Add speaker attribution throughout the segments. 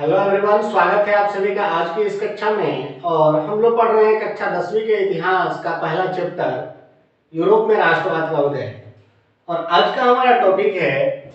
Speaker 1: Hello everyone, स्वागत है आप सभी का आज की इस कक्षा में। और हम लोग पढ़ रहे हैं कक्षा 10वीं के इतिहास का पहला चैप्टर यूरोप में राष्ट्रवाद का उदय। और आज का हमारा टॉपिक है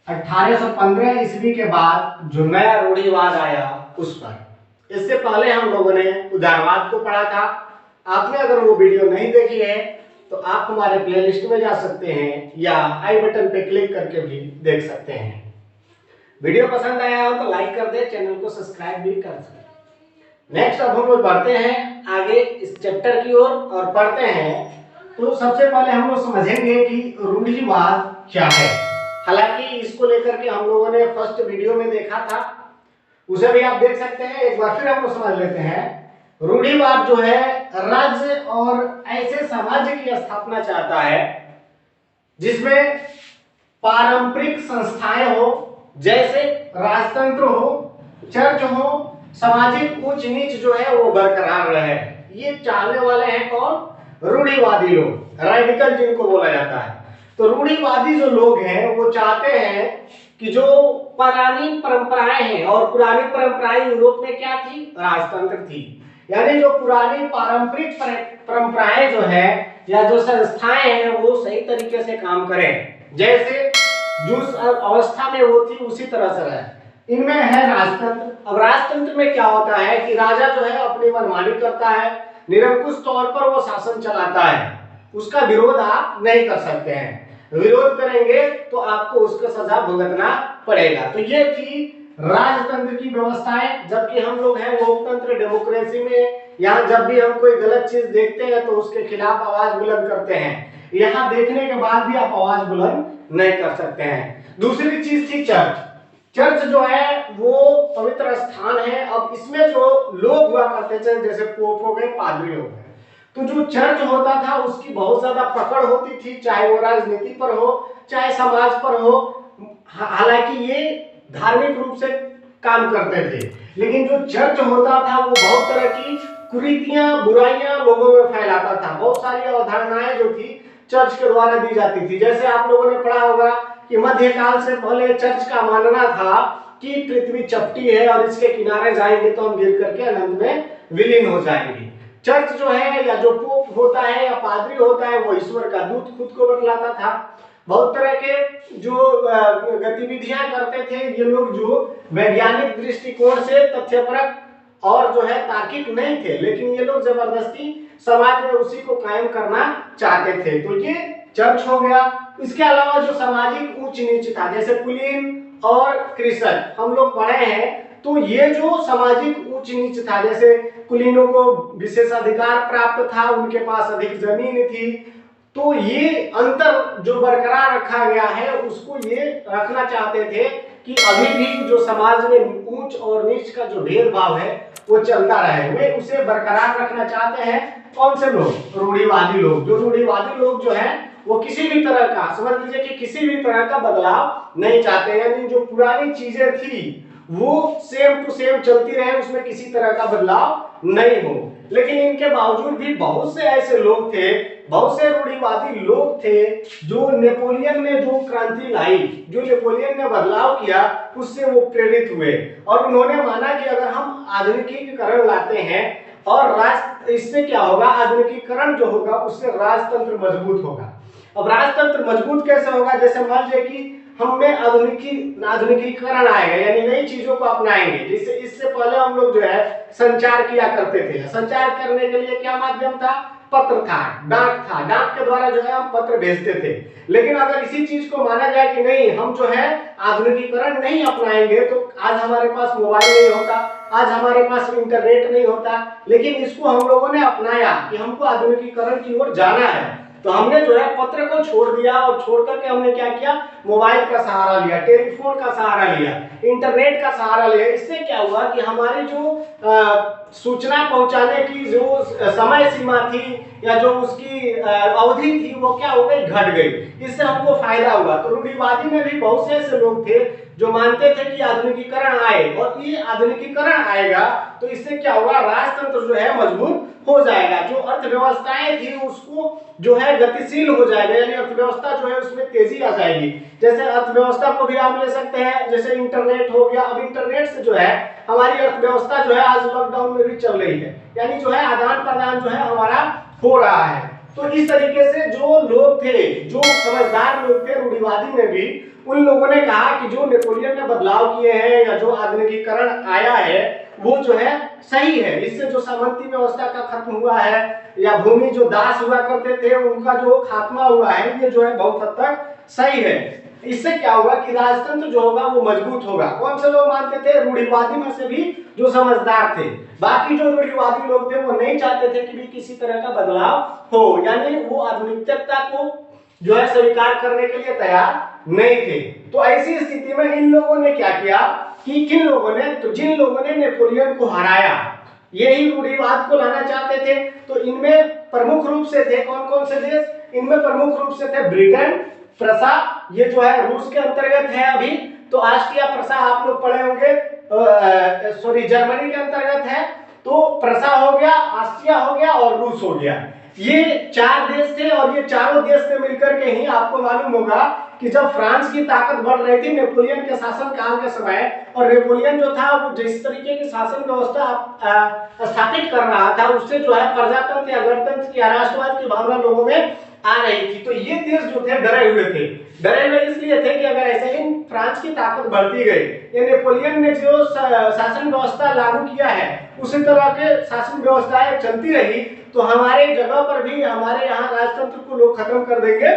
Speaker 1: 1815 ईस्वी के बाद जो नया रूढ़िवाद आया उस पर। इससे पहले हम लोगों ने उदारवाद को पढ़ा था। आपने अगर वो वीडियो नहीं देखी है तो आप हमारे प्लेलिस्ट में जा सकते हैं या आई बटन पे क्लिक करके भी देख सकते हैं। वीडियो पसंद आया हो तो लाइक कर दे, चैनल को सब्सक्राइब भी कर सकते। नेक्स्ट अब हम लोग बढ़ते हैं आगे इस चैप्टर की ओर और पढ़ते हैं। तो सबसे पहले हम लोग समझेंगे कि रूढ़िवाद क्या है। हालांकि इसको लेकर के हम लोगों ने फर्स्ट वीडियो में देखा था, उसे भी आप देख सकते हैं। एक बार फिर हम लोग समझ लेते हैं। रूढ़िवाद जो है राज्य और ऐसे समाज की स्थापना चाहता है जिसमें पारंपरिक संस्थाएं हो, जैसे राजतंत्र हो, चर्च हो, सामाजिक ऊंच नीच जो है वो बरकरार रहे। ये चाहने वाले हैं कौन? रूढ़िवादी लोग, रेडिकल जिनको बोला जाता है। तो रूढ़िवादी जो लोग हैं वो चाहते हैं कि जो पुरानी परंपराएं हैं, और पुरानी परंपराएं यूरोप में क्या थी? राजतंत्र थी। यानी जो पुरानी पारंपरिक परंपराएं जो है या जो संस्थाएं हैं वो सही तरीके से काम करें, जैसे जो अवस्था में वो थी उसी तरह से रहे। इनमें है राजतंत्र। अब राजतंत्र में क्या होता है कि राजा जो है अपनी मनमानी करता है, निरंकुश तौर पर वो शासन चलाता है, उसका विरोध आप नहीं कर सकते हैं। विरोध करेंगे तो आपको उसका सजा भुगतना पड़ेगा। तो ये थी राजतंत्र की व्यवस्थाएं। जबकि हम लोग हैं लोकतंत्र, डेमोक्रेसी में यहाँ जब भी हम कोई गलत चीज देखते हैं तो उसके खिलाफ आवाज बुलंद करते हैं। यहाँ देखने के बाद भी आप आवाज बुलंद नहीं कर सकते हैं। दूसरी चीज थी चर्च। चर्च जो है वो पवित्र स्थान है। अब इसमें जो लोग हुआ करते थे, जैसे पोप हो गए, पादरी हो गए, तो जो चर्च होता था उसकी बहुत ज्यादा पकड़ होती थी, चाहे वो राजनीति पर हो चाहे समाज पर हो। हालांकि ये धार्मिक रूप से काम करते थे, लेकिन जो चर्च होता था वो बहुत तरह की कुरीतियां, बुराइयां लोगों में फैलाता था। बहुत सारी अवधारणाएं जो थी चर्च के द्वारा दी जाती थी। जैसे आप लोगों ने पढ़ा होगा कि मध्यकाल से पहले चर्च का मानना था कि पृथ्वी चपटी है और इसके किनारे जाएंगे तो हम गिर करके अनंत में विलीन हो जाएंगे। चर्च जो है या जो पोप होता है या पादरी होता है वो ईश्वर का दूत खुद को बतलाता था। बहुत तरह के जो गतिविधियां करते थे ये लोग, जो वैज्ञानिक दृष्टिकोण से तथ्यपरक और जो है तार्किक नहीं थे, लेकिन ये लोग जबरदस्ती समाज में उसी को कायम करना चाहते थे। तो ये चर्च हो गया। इसके अलावा जो सामाजिक ऊंच नीच था, जैसे कुलीन और कृषक हम लोग पढ़े हैं, तो ये जो सामाजिक ऊंच नीच था, जैसे कुलीनों को विशेष अधिकार प्राप्त था, उनके पास अधिक जमीन थी, तो ये अंतर जो बरकरार रखा गया है उसको ये रखना चाहते थे कि अभी भी जो समाज में ऊंच और नीच का जो भेदभाव है वो चलता रहे। वे उसे बरकरार रखना चाहते हैं। कौन से लोग? रूढ़िवादी लोग। जो रूढ़िवादी लोग जो है वो किसी भी तरह का, समझ लीजिए कि किसी भी तरह का बदलाव नहीं चाहते। यानी जो पुरानी चीजें थी वो सेम टू सेम चलती रहे, उसमें किसी तरह का बदलाव नहीं हो। लेकिन इनके बावजूद भी बहुत से ऐसे लोग थे, बहुत से रूढ़िवादी लोग थे, जो नेपोलियन ने जो क्रांति लाई, जो नेपोलियन ने बदलाव किया, उससे वो प्रेरित हुए और उन्होंने माना कि अगर हम आधुनिकीकरण लाते हैं और इससे क्या होगा, आधुनिकीकरण जो होगा उससे राजतंत्र मजबूत होगा। अब राजतंत्र मजबूत कैसे होगा? जैसे मान लीजिए कि हम में आधुनिकीकरण आएगा, यानी नई चीजों को अपनाएंगे। जैसे इससे पहले हम लोग जो है संचार किया करते थे। संचार करने के लिए क्या माध्यम था? पत्र था, डाक था। डाक के द्वारा जो है हम पत्र भेजते थे। लेकिन अगर इसी चीज को माना जाए कि नहीं, हम जो है आधुनिकीकरण नहीं अपनाएंगे, तो आज हमारे पास मोबाइल नहीं होता, आज हमारे पास इंटरनेट नहीं होता। लेकिन इसको हम लोगों ने अपनाया कि हमको आधुनिकीकरण की ओर जाना है, तो हमने जो है पत्र को छोड़ दिया और छोड़ करके हमने क्या किया? मोबाइल का सहारा लिया, टेलीफोन का सहारा लिया, इंटरनेट का सहारा लिया। इससे क्या हुआ कि हमारी जो सूचना पहुंचाने की जो समय सीमा थी या जो उसकी अवधि थी वो क्या हो गई? घट गई। इससे हमको फायदा हुआ। तो रूढ़िवादी में भी बहुत से ऐसे लोग थे जो मानते थे कि आधुनिकीकरण आए, और ये आधुनिकीकरण आएगा तो इससे क्या होगा, राजतंत्र जो है मजबूत हो जाएगा, जो अर्थव्यवस्थाएं थी उसको जो है गतिशील हो जाएगा, यानी अर्थव्यवस्था जो है उसमें तेजी आ जाएगी। जैसे अर्थव्यवस्था को भी आप ले सकते हैं, जैसे इंटरनेट हो गया, अब इंटरनेट से जो है हमारी अर्थव्यवस्था जो है आज लॉकडाउन में भी चल रही है, यानी जो है आदान प्रदान जो है हमारा हो रहा है। तो इस तरीके से जो लोग थे, जो समझदार लोग थे रूढ़िवादी में भी, उन लोगों ने कहा कि जो नेपोलियन ने बदलाव किए हैं या जो आधुनिकीकरण आया है वो जो है सही है, इससे जो सामंती व्यवस्था का खत्म हुआ है या भूमि जो दास हुआ करते थे उनका जो खात्मा हुआ है, ये जो है बहुत हद तक सही है। इससे क्या होगा कि राजतंत्र जो होगा वो मजबूत होगा। कौन से लोग मानते थे, रूढ़िवादी में से भी जो समझदार थे। बाकी जो रूढ़िवादी लोग थे वो नहीं चाहते थे कि भी किसी तरह का बदलाव हो, यानी वो आधुनिकता को जो है स्वीकार करने के लिए तैयार नहीं थे। तो ऐसी स्थिति में इन लोगों ने क्या किया कि किन लोगों ने, तो जिन लोगों ने नेपोलियन को हराया, यही रूढ़िवाद को लाना चाहते थे। तो इनमें प्रमुख रूप से थे कौन कौन से देश, इनमें प्रमुख रूप से थे ब्रिटेन, प्रसा, ये जो है रूस के अंतर्गत है अभी, तो ऑस्ट्रिया प्रसा आप लोग पढ़े होंगे, जर्मनी के अंतर्गत है, तो प्रसा हो गया, ऑस्ट्रिया हो गया और रूस हो गया। ये चार देश थे और ये चारों देश ने मिलकर के ही, आपको मालूम होगा कि जब फ्रांस की ताकत बढ़ रही थी नेपोलियन के शासन काल के समय, और नेपोलियन जो था वो जिस तरीके की शासन व्यवस्था स्थापित कर रहा था उससे जो है प्रजातंत्र या गणतंत्र या राष्ट्रवाद की भावना लोगों में आ रही थी। तो ये देश जो थे डरे हुए थे, डरे हुए इसलिए थे कि अगर ऐसे ही फ्रांस की ताकत बढ़ती गई, ये नेपोलियन ने जो शासन व्यवस्था लागू किया है उसी तरह के शासन व्यवस्थाएं चलती रही तो हमारे जगह पर भी हमारे यहाँ राजतंत्र को लोग खत्म कर देंगे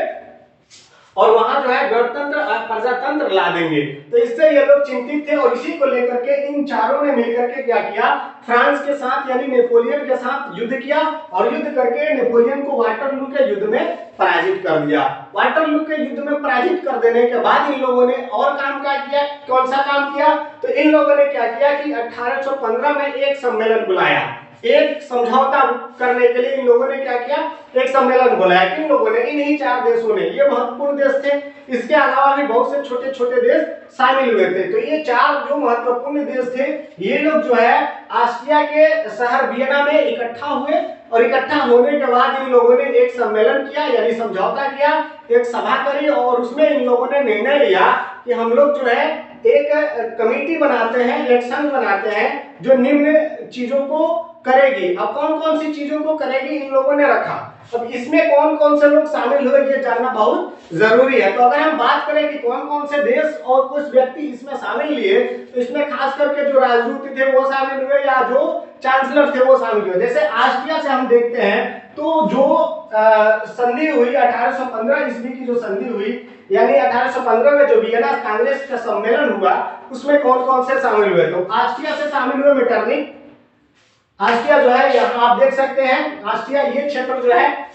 Speaker 1: और वहां जो है गणतंत्र प्रजातंत्र ला देंगे। तो इससे ये लोग चिंतित थे और इसी को लेकर के इन चारों ने मिलकर के क्या किया, फ्रांस के साथ यानी नेपोलियन के साथ युद्ध किया और युद्ध करके नेपोलियन को वाटरलू के युद्ध में पराजित कर दिया। वाटरलू के युद्ध में पराजित कर देने के बाद इन लोगों ने और काम क्या किया, कौन सा काम किया, तो इन लोगों ने क्या किया कि 1815 में एक सम्मेलन बुलाया, एक समझौता करने के लिए इन लोगों ने क्या किया, एक सम्मेलन बुलाया। किन लोगों ने, इन्हीं चार देशों ने, ये महत्वपूर्ण देश थे, इसके अलावा भी बहुत से छोटे छोटे देश शामिल हुए थे। तो ये चार जो महत्वपूर्ण देश थे ये लोग जो है ऑस्ट्रिया के शहर वियना में इकट्ठा हुए और इकट्ठा होने के बाद इन लोगों ने एक सम्मेलन किया यानी समझौता किया, एक सभा करी और उसमें इन लोगों ने निर्णय लिया कि हम लोग जो है एक कमेटी बनाते हैं, एक संघ बनाते हैं जो निम्न चीजों को करेगी। अब कौन कौन सी चीजों को करेगी इन लोगों ने रखा। अब इसमें कौन कौन से लोग शामिल हुए ये जानना बहुत जरूरी है। तो अगर हम बात करें कि कौन कौन से देश और कुछ व्यक्ति इसमें शामिल लिए, तो इसमें खास करके जो राजदूत थे वो शामिल हुए या जो चांसलर थे वो शामिल हुए। जैसे ऑस्ट्रिया से हम देखते हैं तो जो संधि हुई 1815 ईस्वी की, जो संधि हुई यानी 1815 में जो वियना कांग्रेस का सम्मेलन हुआ उसमें कौन कौन से शामिल हुए, तो ऑस्ट्रिया से शामिल हुए मेटरनिक। ऑस्ट्रिया जो है यहाँ आप देख सकते हैं, ऑस्ट्रिया ये क्षेत्र जो है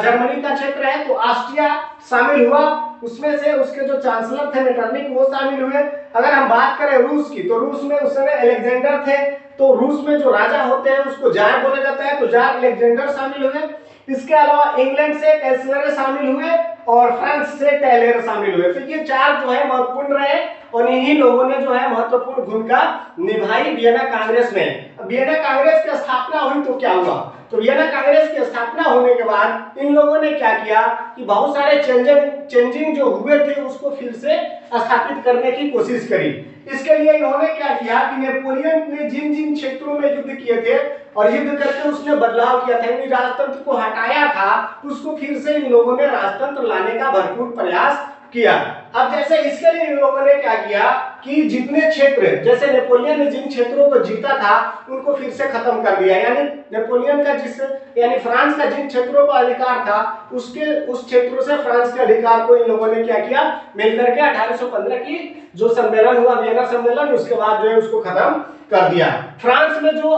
Speaker 1: जर्मनी का क्षेत्र है, तो ऑस्ट्रिया शामिल हुआ। उसमें से उसके जो चांसलर थे मेटरनिक वो शामिल हुए। अगर हम बात करें रूस की, तो रूस में उस समय अलेक्जेंडर थे, तो रूस में जो राजा होते हैं उसको जार बोला जाता है, तो जार अलेक्जेंडर शामिल हुए। इसके अलावा इंग्लैंड से कैसलर शामिल हुए और फ्रांस से टेलर शामिल हुए। तो ये चार जो है महत्वपूर्ण रहे और इन्हीं लोगों ने जो है महत्वपूर्ण भूमिका निभाई वियना कांग्रेस में। वियना कांग्रेस की स्थापना हुई तो क्या हुआ, तो वियना कांग्रेस की स्थापना होने के बाद इन लोगों ने क्या किया कि बहुत सारे चेंजिंग जो हुए थे उसको फिर से स्थापित करने की कोशिश करी। इसके लिए इन्होंने क्या किया कि नेपोलियन ने जिन जिन क्षेत्रों में युद्ध किए थे और युद्ध करके उसने बदलाव किया था, यानी राजतंत्र को हटाया था, उसको फिर से इन लोगों ने राजतंत्र लाने का भरपूर प्रयास किया। अब जैसे इसके लिए इन लोगों ने क्या किया कि जितने क्षेत्र, जैसे नेपोलियन ने जिन क्षेत्रों को जीता था उनको फिर से खत्म कर दिया, यानी नेपोलियन का यानी फ्रांस का जिन क्षेत्रों का अधिकार था उस क्षेत्रों से फ्रांस के अधिकार को इन लोगों ने क्या किया, मिलकर के 1815 की जो सम्मेलन हुआ वियना सम्मेलन, उसके बाद जो है उसको खत्म कर दिया। फ्रांस में जो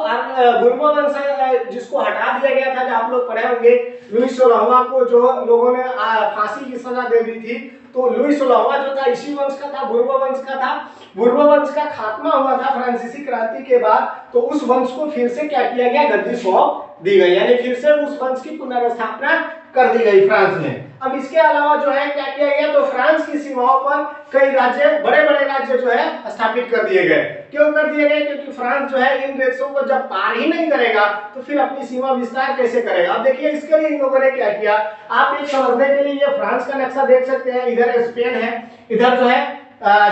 Speaker 1: बुर्बो वंश है जिसको हटा दिया गया था, जो आप लोग पढ़े होंगे, लुई 16वां को जो लोगों ने फांसी की सजा दे दी थी, तो लुई 16वां जो था इसी वंश का था, बुर्बो वंश का था। बुर्बो वंश का खात्मा हुआ था फ्रांसीसी क्रांति के बाद, तो उस वंश को फिर से क्या किया गया, गद्दी सौंप दी गई, यानी फिर से उस वंश की पुनर्स्थापना कर दी गई फ्रांस में। अब इसके अलावा जो है क्या किया गया, तो फ्रांस की सीमाओं पर कई राज्य, बड़े बड़े राज्य जो है स्थापित कर दिए गए। क्यों कर दिए गए, क्योंकि फ्रांस जो है इन देशों को जब पार ही नहीं करेगा तो फिर अपनी सीमा विस्तार कैसे करेगा। अब देखिए इसके लिए इन लोगों ने क्या किया, आप एक समझने के लिए ये फ्रांस का नक्शा देख सकते हैं, इधर स्पेन है, इधर जो है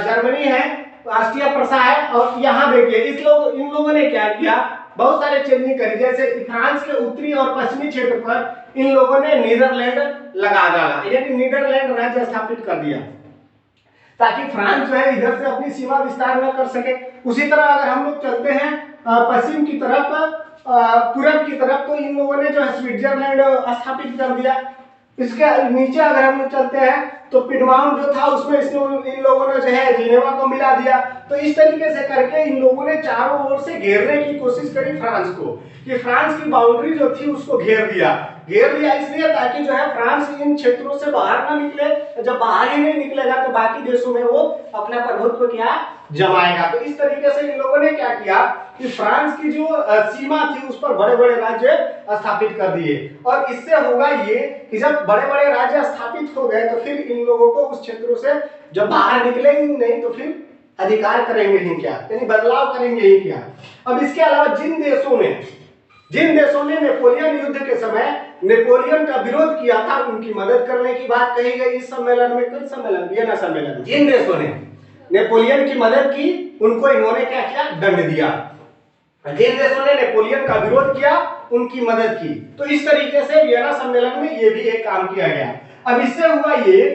Speaker 1: जर्मनी है, ऑस्ट्रिया प्रसा है, और यहाँ देखिए इन लोगों ने क्या किया, बहुत सारे चेंजिंग करी। जैसे फ्रांस के उत्तरी और पश्चिमी क्षेत्र पर इन लोगों ने नीदरलैंड लगा डाला, यानी नीदरलैंड राज्य स्थापित कर दिया, ताकि फ्रांस जो है इधर से अपनी सीमा विस्तार न कर सके। उसी तरह अगर हम लोग चलते हैं पश्चिम की तरफ, पूरब की तरफ, तो इन लोगों ने जो है स्विट्जरलैंड स्थापित कर दिया। इसके नीचे अगर हम लोग चलते हैं तो पिडमाउंट जो था उसमें इन लोगों ने जो है जिनेवा को मिला दिया। तो इस तरीके से करके इन लोगों ने चारों ओर से घेरने की कोशिश करी फ्रांस को, कि फ्रांस की बाउंड्री जो थी उसको घेर दिया इसलिए ताकि जो है फ्रांस इन क्षेत्रों से बाहर ना निकले। जब बाहर ही नहीं निकलेगा तो बाकी देशों में वो अपना प्रभुत्व क्या जमाएगा। तो इस तरीके से इन लोगों ने क्या किया कि फ्रांस की जो सीमा थी उस पर बड़े बड़े राज्य स्थापित कर दिए। और इससे होगा ये कि जब बड़े बड़े राज्य स्थापित हो गए तो फिर इन लोगों को उस क्षेत्रों से जब बाहर निकलेंगे नहीं तो फिर अधिकार करेंगे ही क्या, यानी बदलाव करेंगे ही क्या। अब इसके अलावा जिन देशों ने नेपोलियन युद्ध के समय नेपोलियन का विरोध किया था उनकी मदद करने की बात कही गई इस सम्मेलन में। कई सम्मेलन, वियना सम्मेलन, जिन देशों ने नेपोलियन की मदद की उनको इन्होंने क्या किया, दंड दिया। जिन देशों ने नेपोलियन का विरोध किया उनकी मदद की। तो इस तरीके से वियना सम्मेलन में ये भी एक काम किया गया। अब इससे हुआ ये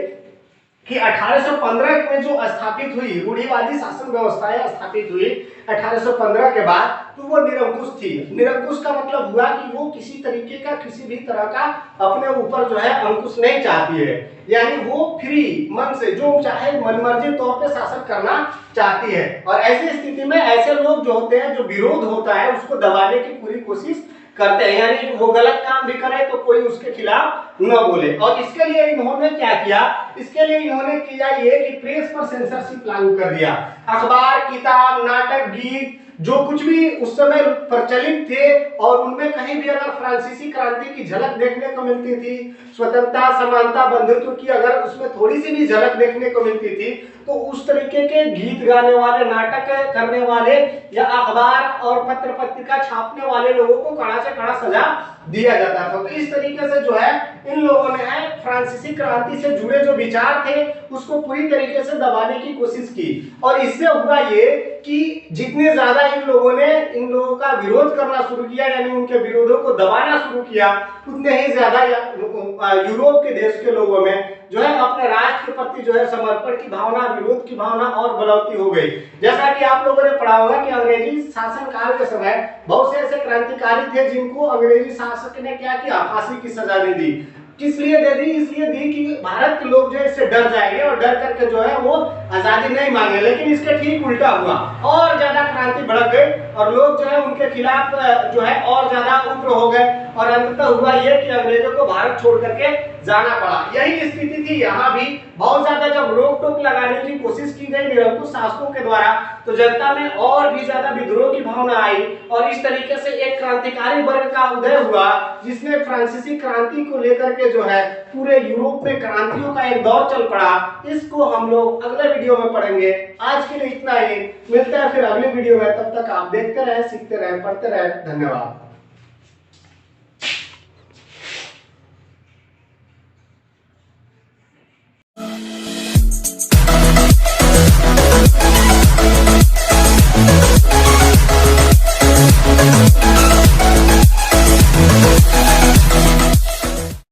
Speaker 1: कि 1815 में जो स्थापित हुई रूढ़िवादी शासन व्यवस्थाएं स्थापित हुई 1815 के बाद, तो वो निरंकुश थी। निरंकुश का मतलब हुआ कि वो किसी तरीके का, किसी भी तरह का अपने ऊपर जो है अंकुश नहीं चाहती है, यानी वो फ्री मन से जो चाहे मनमर्जी तौर पे शासन करना चाहती है। और ऐसी स्थिति में ऐसे लोग जो होते हैं, जो विरोध होता है उसको दबाने की पूरी कोशिश करते हैं, यानी वो गलत काम भी करे तो कोई उसके खिलाफ न बोले। और इसके लिए इन्होंने क्या किया, इसके लिए इन्होंने किया ये कि प्रेस पर सेंसरशिप लागू कर दिया। अखबार, किताब, नाटक, गीत जो कुछ भी उस समय प्रचलित थे और उनमें कहीं भी अगर फ्रांसीसी क्रांति की झलक देखने को मिलती थी, स्वतंत्रता, समानता, बंधुत्व की अगर उसमें थोड़ी सी भी झलक देखने को मिलती थी, तो उस तरीके के गीत गाने वाले, नाटक करने वाले या अखबार और पत्र पत्रिका छापने वाले लोगों को कड़ा से कड़ा सजा दिया जाता था। तो इस तरीके से जो है इन लोगों ने फ्रांसीसी क्रांति से जुड़े जो विचार थे उसको पूरी तरीके से दबाने की कोशिश की। और इससे हुआ ये कि जितने ज्यादा इन लोगों का विरोध करना शुरू किया, यानी उनके विरोधों को दबाना शुरू किया, उतने ही ज्यादा यूरोप के देश के लोगों में जो है अपने राष्ट्र के प्रति जो है समर्पण की भावना, विरोध की भावना और बढ़ोतरी हो गई। जैसा कि आप लोगों ने पढ़ा होगा कि अंग्रेजी शासन काल के समय बहुत से ऐसे क्रांतिकारी थे जिनको अंग्रेजी शासक ने क्या किया, फांसी की सजा दे दी। किस लिए दे दी, इसलिए दी कि भारत के लोग जो है इससे डर जाएंगे और डर करके जो है वो आजादी नहीं मांगे। लेकिन इसके ठीक उल्टा हुआ, और ज्यादा क्रांति भड़क गई और लोग जो है उनके खिलाफ जो है और ज्यादा उग्र हो गए और अंततः हुआ ये कि अंग्रेजों को भारत छोड़ करके जाना पड़ा। यही स्थिति थी यहाँ भी। बहुत ज्यादा जब रोक टोक लगाने की कोशिश की गई निरंकुश शासकों के द्वारा, तो जनता में और भी ज्यादा विद्रोह की भावना आई और इस तरीके से एक क्रांतिकारी वर्ग का उदय हुआ जिसने फ्रांसीसी क्रांति को लेकर के जो है पूरे यूरोप में क्रांतियों का एक दौर चल पड़ा। इसको हम लोग अगले वीडियो में पढ़ेंगे। आज के लिए इतना ही, मिलते हैं फिर अगले वीडियो में। तब तक आप देखते रहे, सीखते रहे, पढ़ते रहे। धन्यवाद।